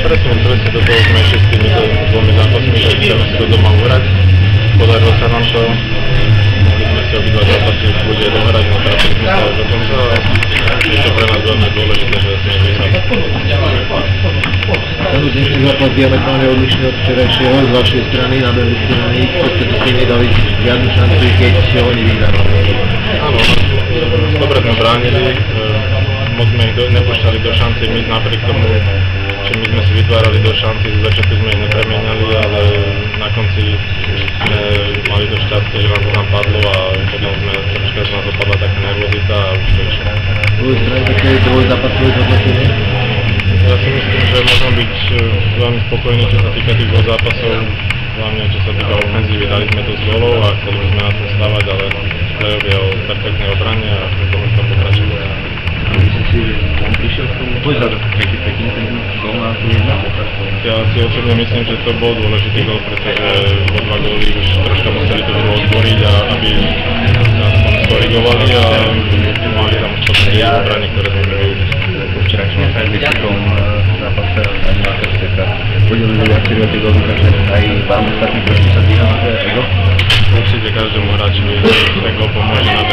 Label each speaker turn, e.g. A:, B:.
A: presne do toho sme išli s týmito dvomi zápasmi, že chceme si to doma uhrať. Podarilo sa nám to, mohli sme si obidva zápasy v kľude dohrať, no trápili sme sa do konca a je to pre nás veľmi dôležité, že sme vyhrali.
B: Ten dnešný zápas diametrálne odlišný od včerajšieho, z vašej strany, na druhej strane, v podstate ste nedali žiadnu šancu, keď ste oni vyhrali.
A: Áno, dobre sme bránili, moc sme ich nepúšťali do šanci, my napriek tomu, že my sme si vytvárali do šanci, z začiatku sme ich nepremieniali, ale na konci sme mali to šťastie, že nám to tam padlo a potom sme troška z nás opadla taká nervozita a už to išlo.
B: Z druhej strany také dvojzápasové zhodnotenie?
A: Ja si myslím, že môžem byť veľmi spokojný, čo sa týka tých dvoch zápasov, hlavne čo sa týka ofenzívy, dali sme to z golov a chceli by sme na tom stávať, ale play-off je o perfektnej obrane a budeme v tom pokračovať.
B: Myslím si, že on prišiel k tomu povedať, že taký pekný ten gól na tú jedna.
A: Ja si osobne myslím, že to bol dôležitý gól, pretože o dva góly už troška museli tú hru otvoriť a aby nás skorigovali a mali tam potom tie obrany, ktoré sme využili.
B: Včerajšom výsledkom zápase animátor sveta podelili viacerí o tie góly, takže aj vám ostatní trošku sa dvíha na to ego?
A: Určite každému hráčovi ego pomôže na